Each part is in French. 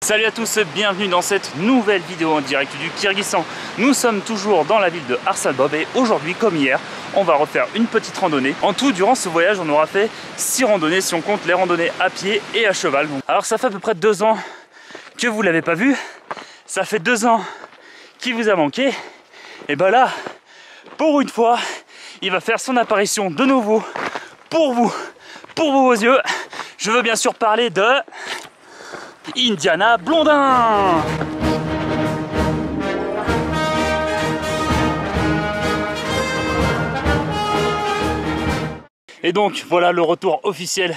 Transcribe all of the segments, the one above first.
Salut à tous, bienvenue dans cette nouvelle vidéo en direct du Kyrgyzstan. Nous sommes toujours dans la ville de Arsalbob et aujourd'hui, comme hier, on va refaire une petite randonnée. En tout, durant ce voyage, on aura fait 6 randonnées si on compte les randonnées à pied et à cheval. Alors ça fait à peu près 2 ans que vous ne l'avez pas vu. Ça fait 2 ans qu'il vous a manqué. Et ben là, pour une fois, il va faire son apparition de nouveau pour vous, vos yeux. Je veux bien sûr parler de Indiana Blondin. Et donc voilà le retour officiel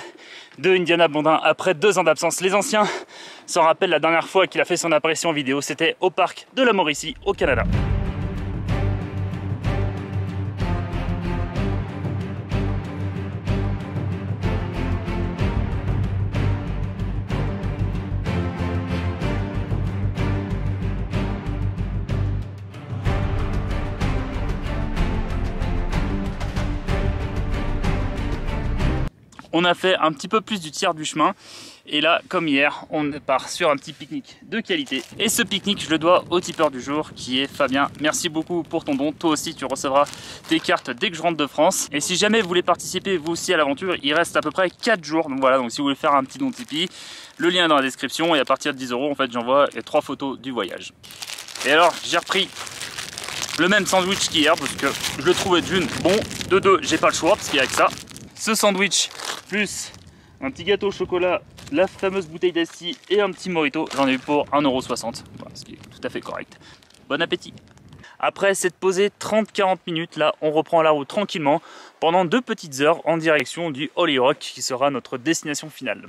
de Indiana Blondin après 2 ans d'absence. Les anciens s'en rappellent, la dernière fois qu'il a fait son apparition vidéo, c'était au parc de la Mauricie au Canada. On a fait un petit peu plus du tiers du chemin et là, comme hier, on part sur un petit pique-nique de qualité. Et ce pique-nique, je le dois au tipeur du jour qui est Fabien. Merci beaucoup pour ton don. Toi aussi, tu recevras tes cartes dès que je rentre de France. Et si jamais vous voulez participer vous aussi à l'aventure, il reste à peu près 4 jours. Donc voilà, donc si vous voulez faire un petit don Tipeee, le lien est dans la description et à partir de 10 €, en fait, j'envoie les 3 photos du voyage. Et alors, j'ai repris le même sandwich qu'hier parce que je le trouvais d'une bon. De deux, j'ai pas le choix parce qu'il y a que ça. Ce sandwich plus un petit gâteau au chocolat, la fameuse bouteille d'Asti et un petit mojito, j'en ai eu pour 1,60 €, voilà, ce qui est tout à fait correct. Bon appétit. Après cette posée 30-40 minutes, là on reprend la route tranquillement pendant 2 petites heures en direction du Holy Rock qui sera notre destination finale.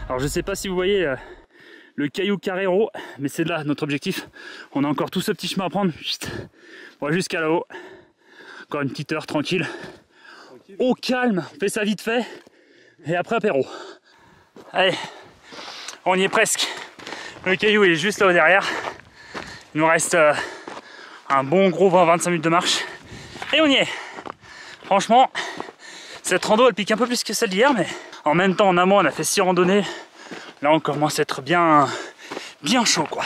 Alors je sais pas si vous voyez le caillou Carrero, mais c'est là notre objectif. On a encore tout ce petit chemin à prendre. Bon, jusqu'à là-haut. Encore une petite heure tranquille. Au calme, on fait ça vite fait. Et après apéro. Allez, on y est presque. Le caillou il est juste là-haut derrière. Il nous reste un bon gros 20-25 minutes de marche. Et on y est. Franchement, cette rando elle pique un peu plus que celle d'hier, mais en même temps en amont on a fait 6 randonnées. Là on commence à être bien chaud quoi.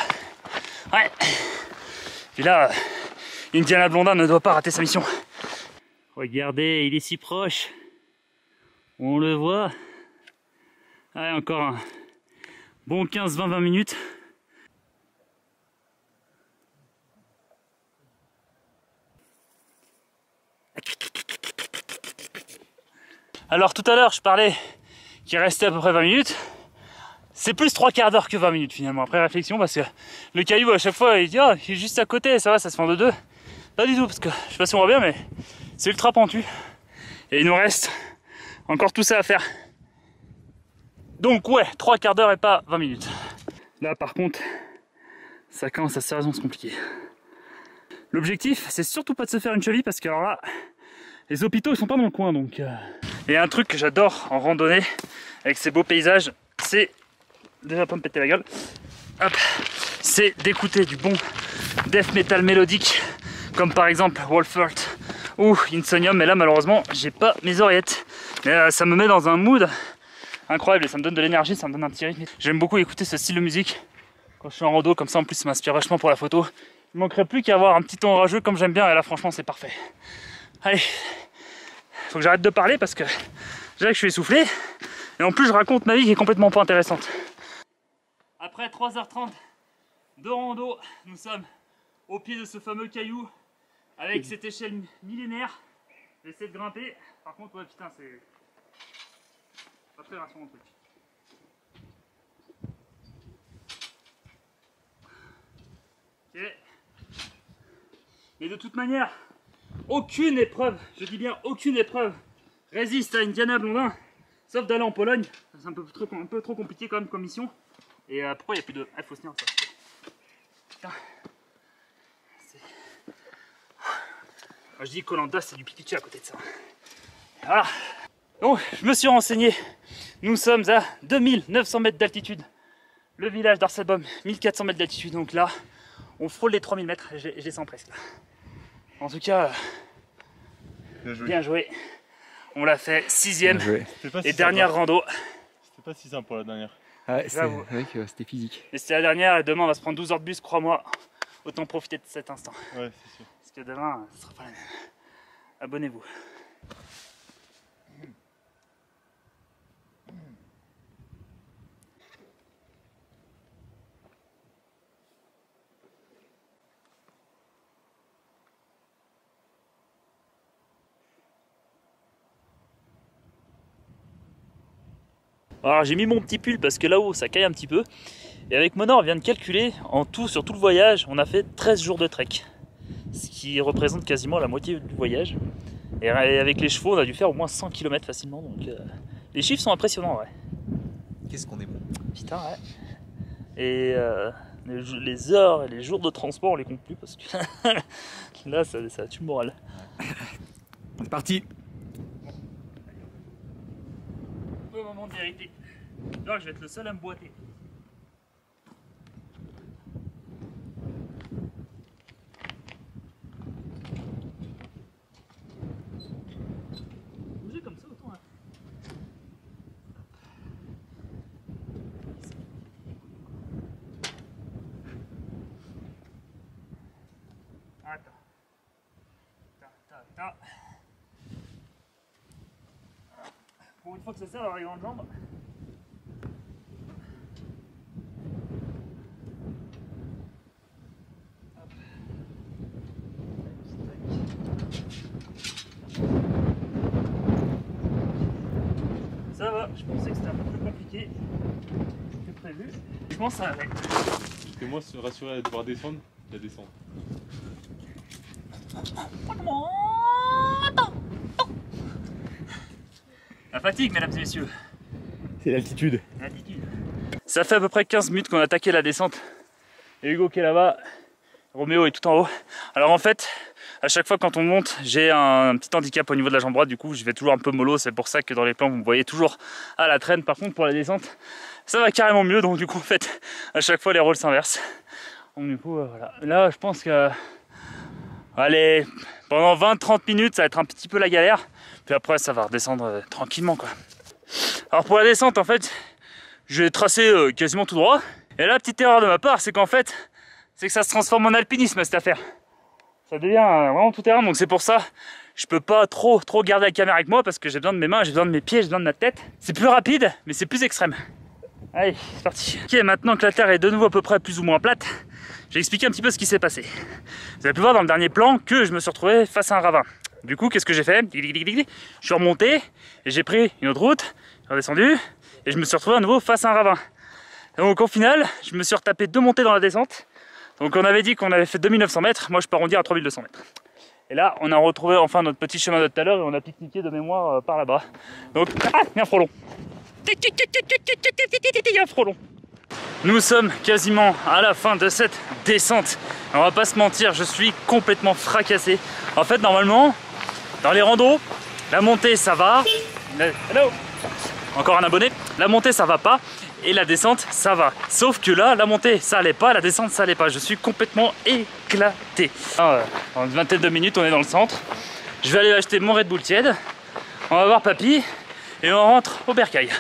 Ouais. Et là, Indiana Blondin ne doit pas rater sa mission. Regardez, il est si proche. On le voit. Allez, encore un bon 15-20 minutes. Alors tout à l'heure je parlais qu'il restait à peu près 20 minutes. C'est plus 3/4 d'heure que 20 minutes finalement, après réflexion, parce que le caillou à chaque fois il dit ah, il est juste à côté, ça va, ça se fait en 2-2. Pas du tout, parce que je sais pas si on voit bien, mais c'est ultra pentu. Et il nous reste encore tout ça à faire. Donc ouais, 3/4 d'heure et pas 20 minutes. Là par contre, ça commence à sérieusement se compliquer. L'objectif, c'est surtout pas de se faire une cheville, parce que alors là, les hôpitaux ils sont pas dans le coin donc. Et un truc que j'adore en randonnée, avec ces beaux paysages, c'est déjà pas me péter la gueule, hop, c'est d'écouter du bon death metal mélodique, comme par exemple Wolfheart ou Insomnium. Mais là malheureusement j'ai pas mes oreillettes, mais ça me met dans un mood incroyable et ça me donne de l'énergie, ça me donne un petit rythme. J'aime beaucoup écouter ce style de musique quand je suis en rando, comme ça en plus ça m'inspire vachement pour la photo. Il manquerait plus qu'à avoir un petit ton orageux comme j'aime bien, et là franchement c'est parfait. Allez, faut que j'arrête de parler parce que déjà que je suis essoufflé et en plus je raconte ma vie qui est complètement pas intéressante. Après 3h30 de rando, nous sommes au pied de ce fameux caillou avec cette échelle millénaire. J'essaie de grimper. Par contre, ouais, putain, c'est pas très rassurant le truc. Mais de toute manière, aucune épreuve, je dis bien aucune épreuve, résiste à Indiana Blondin, sauf d'aller en Pologne. C'est un peu trop compliqué quand même comme mission. Et pourquoi il n'y a plus de... Ah, il faut se tenir ça. Putain. Moi, je dis Koh-Lanta, c'est du Pikachu à côté de ça. Voilà. Donc, je me suis renseigné. Nous sommes à 2900 mètres d'altitude. Le village d'Arselbom, 1400 mètres d'altitude. Donc là, on frôle les 3000 mètres. Je les sens presque là. En tout cas, bien joué. On l'a fait 6ème et dernière rando. C'était pas si simple pour la dernière. Ah ouais, c'est vrai que c'était physique. Et c'était la dernière et demain on va se prendre 12 heures de bus, crois-moi. Autant profiter de cet instant. Ouais, c'est sûr. Parce que demain, ce sera pas la même. Abonnez-vous. Alors j'ai mis mon petit pull parce que là-haut ça caille un petit peu. Et avec Mona on vient de calculer, en tout, sur tout le voyage, on a fait 13 jours de trek. Ce qui représente quasiment la moitié du voyage. Et avec les chevaux on a dû faire au moins 100 km facilement. Donc les chiffres sont impressionnants, ouais. Qu'est-ce qu'on est bon. Putain, ouais. Et les heures et les jours de transport on les compte plus parce que là ça tue le moral. C'est parti. Au moment de vérité. Là, je vais être le seul à me boiter. Bouger comme ça autant. Hein. Attends. Pour une fois que ça sert à la grande jambe. Ça va, je pensais que c'était un peu plus compliqué que prévu. Je pense que ça allait. Parce que moi, se rassurer à devoir descendre, la descente. La fatigue, mesdames et messieurs. C'est l'altitude. Ça fait à peu près 15 minutes qu'on a attaqué la descente. Et Hugo qui est là-bas, Roméo est tout en haut. Alors en fait, à chaque fois quand on monte, j'ai un petit handicap au niveau de la jambe droite. Du coup, je vais toujours un peu mollo. C'est pour ça que dans les plans, vous me voyez toujours à la traîne. Par contre, pour la descente, ça va carrément mieux. Donc du coup, en fait, à chaque fois, les rôles s'inversent. Donc du coup, voilà. Là, je pense que... Allez, pendant 20-30 minutes, ça va être un petit peu la galère. Puis après, ça va redescendre tranquillement, quoi. Alors pour la descente, en fait, je vais tracer quasiment tout droit. Et là, petite erreur de ma part, c'est qu'en fait, c'est que ça se transforme en alpinisme, cette affaire. Ça devient vraiment tout terrain, donc c'est pour ça, je peux pas trop garder la caméra avec moi parce que j'ai besoin de mes mains, j'ai besoin de mes pieds, j'ai besoin de ma tête. C'est plus rapide, mais c'est plus extrême. Allez, c'est parti. Ok, maintenant que la terre est de nouveau à peu près plus ou moins plate, j'ai expliqué un petit peu ce qui s'est passé. Vous avez pu voir dans le dernier plan que je me suis retrouvé face à un ravin. Du coup, qu'est-ce que j'ai fait? Je suis remonté et j'ai pris une autre route, redescendu et je me suis retrouvé à nouveau face à un ravin. Donc au final, je me suis retapé 2 montées dans la descente. Donc on avait dit qu'on avait fait 2900 mètres, moi je peux arrondir à 3200 mètres. Et là, on a retrouvé enfin notre petit chemin de tout à l'heure et on a pique-niqué de mémoire par là-bas. Donc, ah, il y a un frelon. Il y a un frelon. Nous sommes quasiment à la fin de cette descente. On va pas se mentir, je suis complètement fracassé. En fait, normalement, dans les randos, la montée ça va. Hello. Encore un abonné. La montée ça va pas et la descente ça va. Sauf que là, la montée ça allait pas, la descente ça allait pas. Je suis complètement éclaté. En une vingtaine de minutes, on est dans le centre. Je vais aller acheter mon Red Bull tiède. On va voir papy et on rentre au bercail.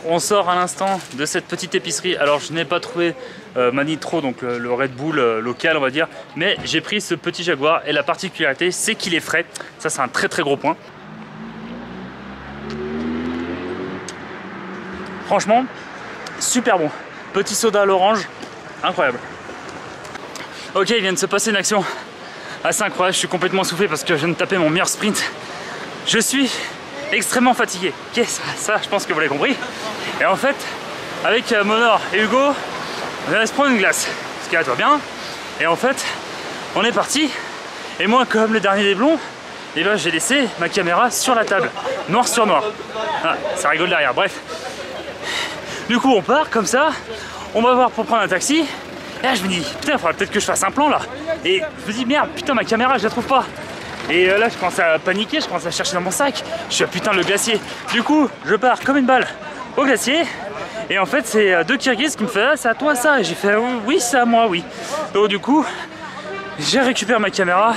On sort à l'instant de cette petite épicerie. Alors je n'ai pas trouvé ma Nitro, donc le Red Bull local on va dire, mais j'ai pris ce petit Jaguar et la particularité c'est qu'il est frais. Ça c'est un très gros point. Franchement, super bon. Petit soda à l'orange, incroyable. Ok, il vient de se passer une action assez incroyable. Je suis complètement soufflé parce que je viens de taper mon meilleur sprint. Je suis extrêmement fatigué. Ok, ça, je pense que vous l'avez compris. Et en fait, avec Monor et Hugo, on allait se prendre une glace. Ce qui va tout bien. Et en fait, on est parti. Et moi, comme le dernier des blonds, et ben, j'ai laissé ma caméra sur la table, noir sur noir. Ah, ça rigole derrière, bref. Du coup, on part comme ça. On va voir pour prendre un taxi. Et là, je me dis, putain, il faudra peut-être que je fasse un plan là. Et je me dis, merde, putain, ma caméra, je la trouve pas. Et là, je commence à paniquer, je commence à chercher dans mon sac. Je suis à putain le glacier. Du coup, je pars comme une balle au glacier. Et en fait, c'est deux Kirghizes qui me font, ah, c'est à toi ça. Et j'ai fait, oui, c'est à moi, oui. Donc, du coup, j'ai récupéré ma caméra.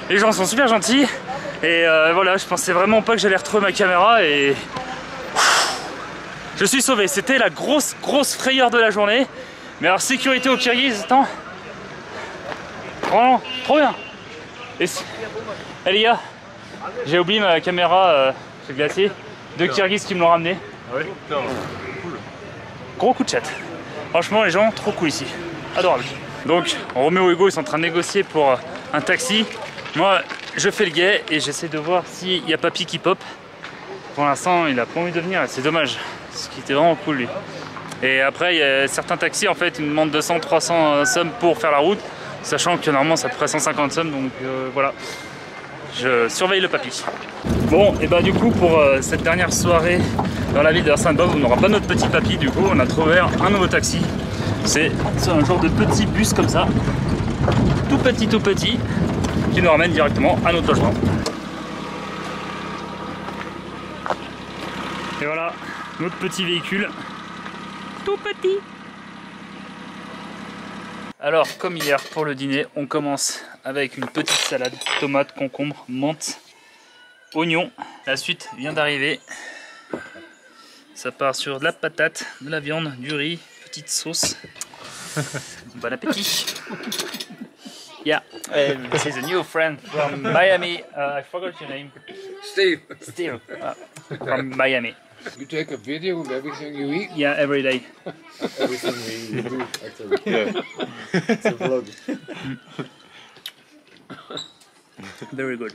Les gens sont super gentils. Et voilà, je pensais vraiment pas que j'allais retrouver ma caméra. Et je suis sauvé. C'était la grosse frayeur de la journée. Mais alors, sécurité aux Kirghizes, attends. Vraiment, trop bien. Et les gars, j'ai oublié ma caméra chez le glacier. Deux Kirghizes qui me l'ont ramené. Ah ouais, putain, cool. Gros coup de chat. Franchement, les gens, trop cool ici. Adorable. Donc, Roméo et Hugo, ils sont en train de négocier pour un taxi. Moi, je fais le guet et j'essaie de voir s'il y a papy qui pop. Pour l'instant, il a pas envie de venir, c'est dommage. Ce qui était vraiment cool, lui. Et après, il y a certains taxis, en fait, ils me demandent 200, 300 sommes pour faire la route. Sachant que normalement, ça ferait 150 sommes, donc voilà. Je surveille le papy. Bon, et bah du coup, pour cette dernière soirée dans la ville de Saint-Bob, on n'aura pas notre petit papy. Du coup, on a trouvé un nouveau taxi. C'est un genre de petit bus comme ça, tout petit, qui nous ramène directement à notre logement. Et voilà, notre petit véhicule, tout petit. Alors, comme hier pour le dîner, on commence avec une petite salade, tomates, concombres, menthe, oignons. La suite vient d'arriver. Ça part sur de la patate, de la viande, du riz, petite sauce. Bon appétit. Yeah, this is a new friend from Miami. I forgot your name. Steve, Steve, from Miami. you take a video of everything you eat? Yeah, every day. Everything we do, actually. Yeah. It's a vlog. Very good.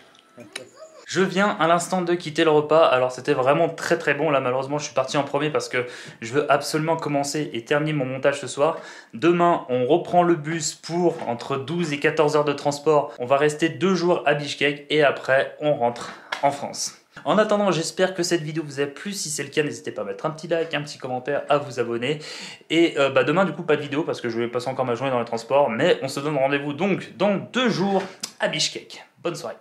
Je viens à l'instant de quitter le repas, alors c'était vraiment très bon, là malheureusement je suis parti en premier parce que je veux absolument commencer et terminer mon montage ce soir. Demain on reprend le bus pour entre 12 et 14 heures de transport, on va rester 2 jours à Bishkek et après on rentre en France. En attendant, j'espère que cette vidéo vous a plu. Si c'est le cas, n'hésitez pas à mettre un petit like, un petit commentaire, à vous abonner. Et demain, du coup, pas de vidéo parce que je vais passer encore ma journée dans les transports. Mais on se donne rendez-vous donc dans 2 jours à Bishkek. Bonne soirée.